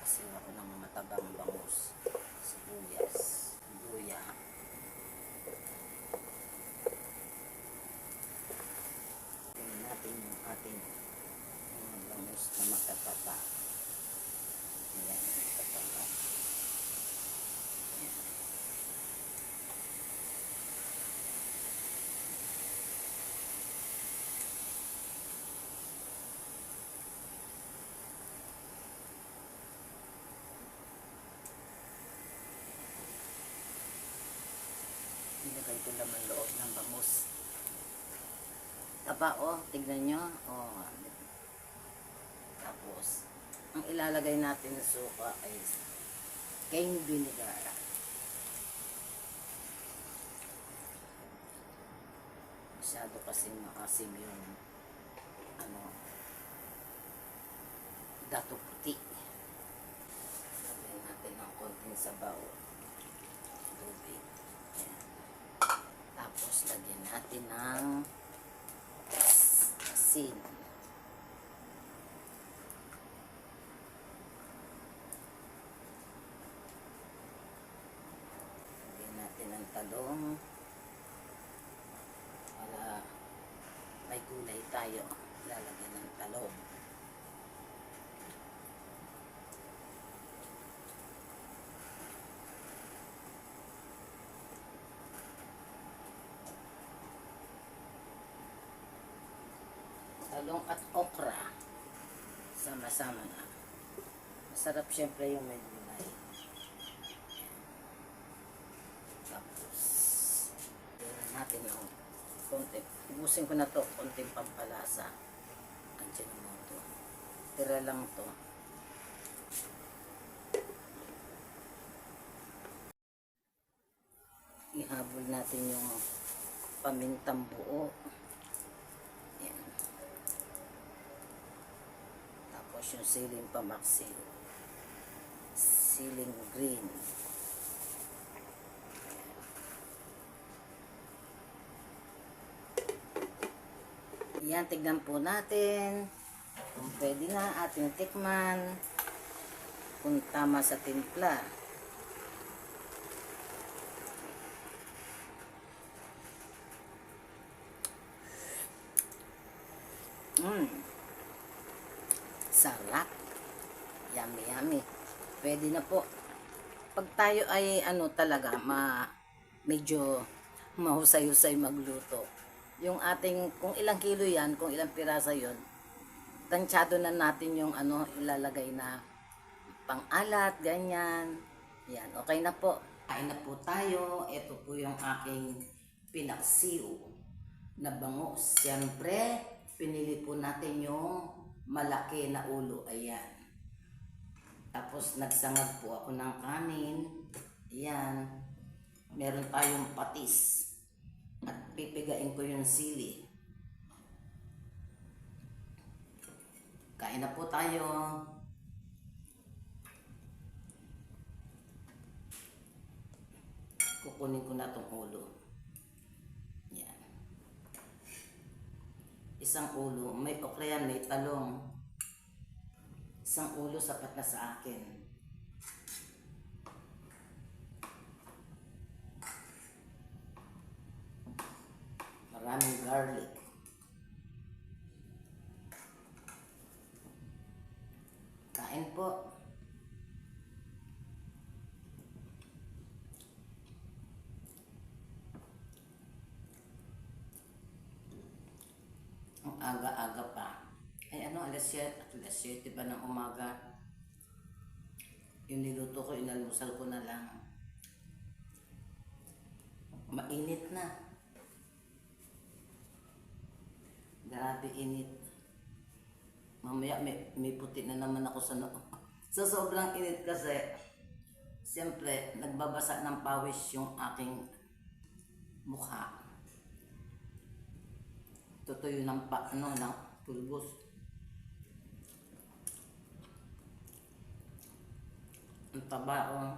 Magsasaw ako ng matabang bangus, sibuyas, luya. Tingnan natin yung ating mga bangus na makatapa. Ayan, makatapa. Ayan. Nilagay ko naman loob ng bangus. Taba, tignan nyo. Tapos, ang ilalagay natin na suka ay cane vinegar. Masyado kasi maasim yung dato puti. Lagyan natin ng konting sabaw. Tubig. Ayan. Tapos, lagyan natin ng asin. Lagyan natin ng talong. Para may gulay tayo. Lalagyan ng talong. Talong at okra. Sama-sama na. Masarap syempre yung may gulay. Tapos, tingnan natin yung konti. Ubusin ko na to, konting pampalasa. Andiyan naman to. Tira lang to. Ihabol natin yung pamintang buo. Yan. Tapos yung siling pamaksil. Siling green. Yan, tignan po natin kung pwede na ating tikman, kung tama sa timpla. Sarap. Yummy, yummy. Pwede na po. Pag tayo ay talaga medyo mahusay-husay magluto. Yung ating, kung ilang kilo yan, kung ilang pirasa yon, tansyado na natin yung ilalagay na pang-alat, ganyan. Yan, okay na po. Kain na po tayo. Ito po yung aking pinaksiw na bangus. Siyempre, pinili po natin yung malaki na ulo. Ayan. Tapos, nagsangag po ako ng kanin. Ayan. Meron tayong patis. At pipigain ko yung sili. Kain na po tayo. Kukunin ko na itong ulo. Yan. Isang ulo. May okra yan, may talong. Isang ulo sapat na sa akin. Maraming garlic. Kain po. Ang aga-aga pa. Ay alas 7 ba ng umaga? Yung niluto ko, inalmusal ko na lang. Mainit na. Grabe init. Mamaya may puti na naman ako sa noo. So sobrang init kasi, siyempre nagbabasa ng pawis yung aking mukha. Tutuyo ng ng pulbos. Ang taba.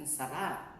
sarap.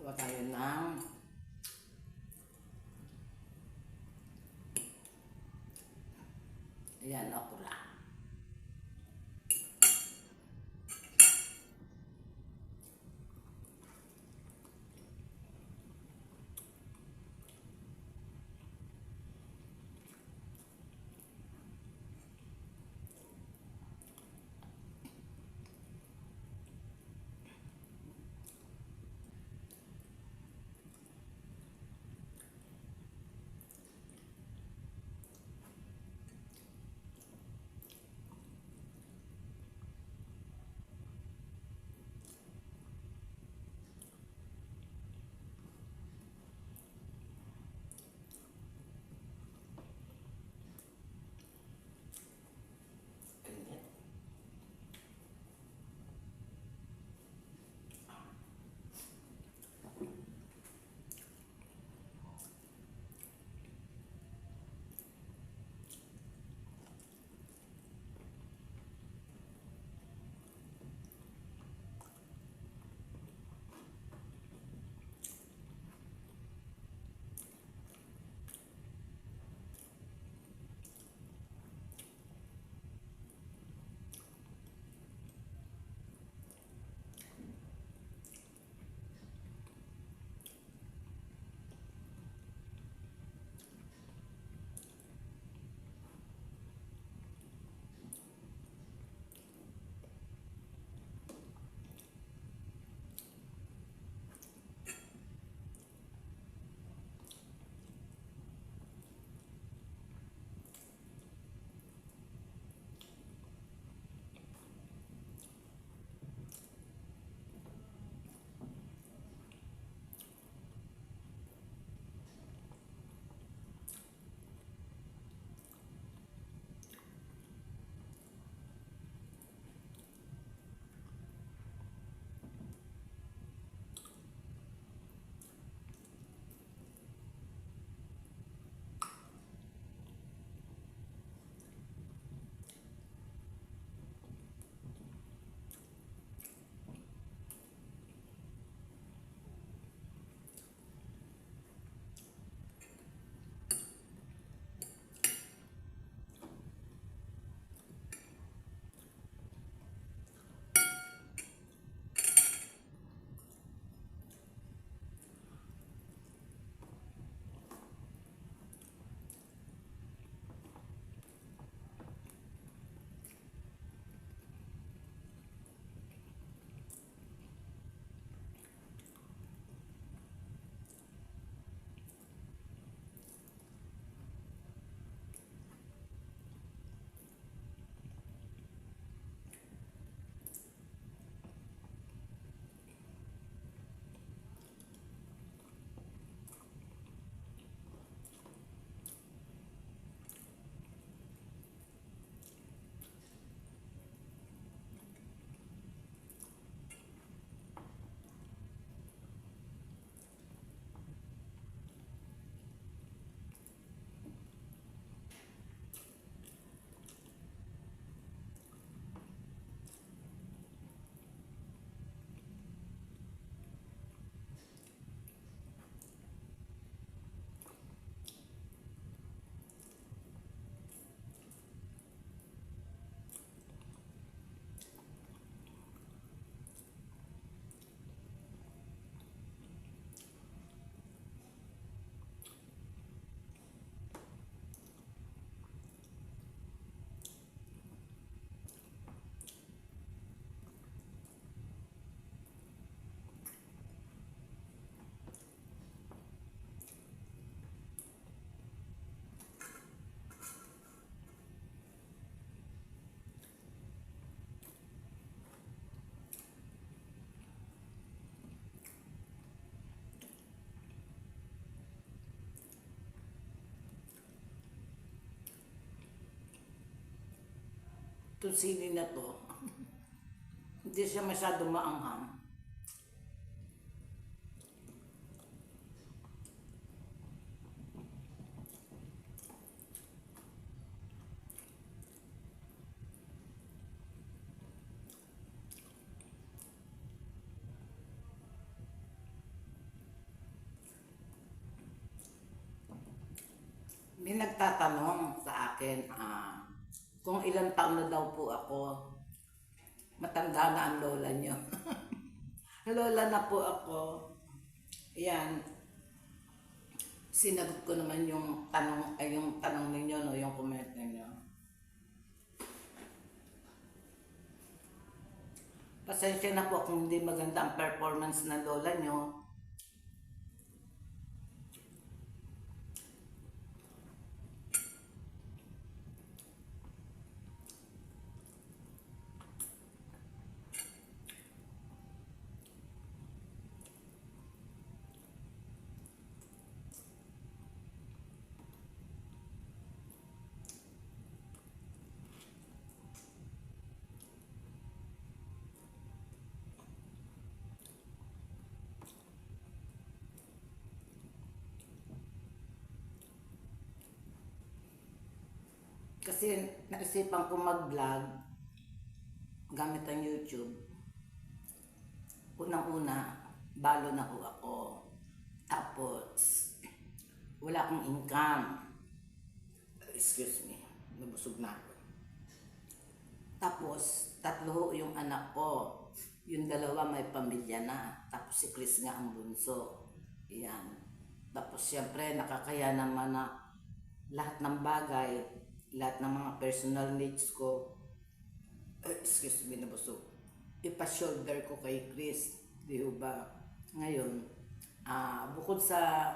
Kuha tayo ng ayan, okra. Itong sili na to, hindi siya masyadong maanghang. May nagtatanong sa akin, kung ilang taon na daw po ako. Matanda na ang lola nyo. Lola na po ako. Yan. Sinagot ko naman yung tanong ninyo, no, yung comment ninyo. Pasensya na po kung hindi maganda ang performance ng lola nyo. Kasi naisipan ko mag-vlog gamit ang YouTube. Unang-una, balo na ho ako. Tapos, wala akong income. Excuse me, nabusog na ako. Tapos, 3 ho yung anak ko. Yung 2 may pamilya na. Tapos si Chris nga ang bunso. Yan. Tapos siyempre, nakakaya naman na lahat ng bagay, lahat ng mga personal needs ko, excuse me, nabusog, ipa-shoulder ko kay Chris, di ba? Ngayon, bukod sa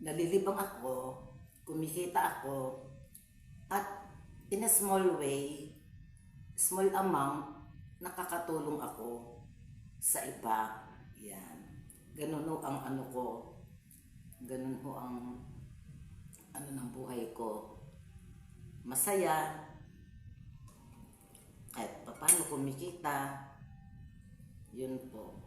nalilibang ako, kumikita ako, at in a small way, small amount, nakakatulong ako sa iba. Yan. Ganun ho ang ano ko, ganun ho ang ano ng buhay ko. Masaya, kahit paano kumikita, yun po.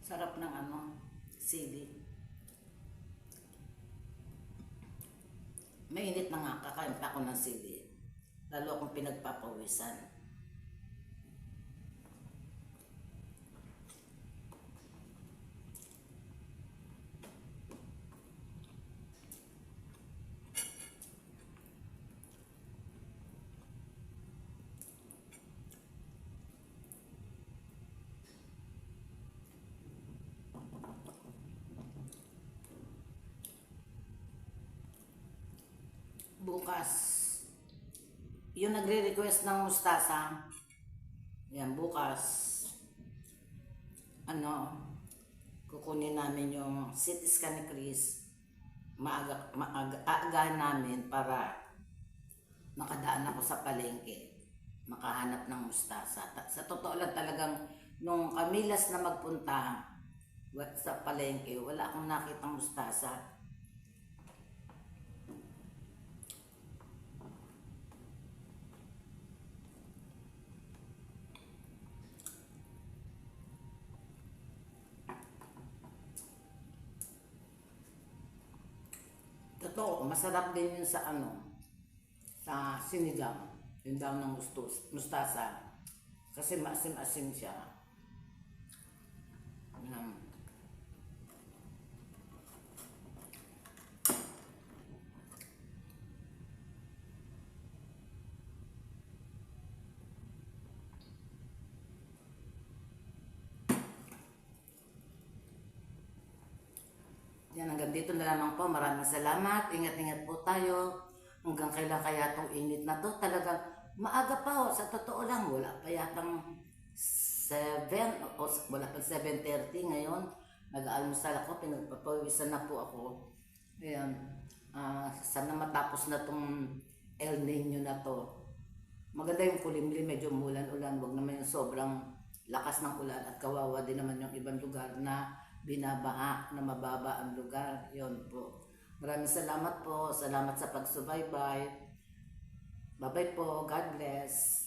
Sarap ng sili. Mainit na nga, kakain pa ako ng sili. Lalo akong pinagpapawisan. Bukas, yung nagre-request ng mustasa, yan, bukas, kukunin namin yung CT scan ni Chris, aagahan namin para makadaan ako sa palengke, makahanap ng mustasa. Sa totoo lang talagang, nung kamilas na magpunta sa palengke, wala akong nakitang mustasa. Totoo, masarap din yun sa sa sinigang, yung daw ng mustasa. Kasi maasim-asim siya. Yan, hanggang dito na lamang po. Maraming salamat. Ingat-ingat po tayo. Hanggang kailan kaya itong init na to? Talagang maaga pa ho. Sa totoo lang, wala pa yatang 7 o wala pa 7:30 ngayon. Nag-aalmusal ako, pinagpapawisan na po ako. Ayan. Sana matapos na tong El Nino na to. Maganda yung kulimlim, medyo umulan-ulan. Huwag naman yung sobrang lakas ng ulan at kawawa din naman yung ibang lugar na binabaha, na mababa ang lugar. Yun po. Maraming salamat po. Salamat sa pagsubaybay. Bye-bye po. God bless.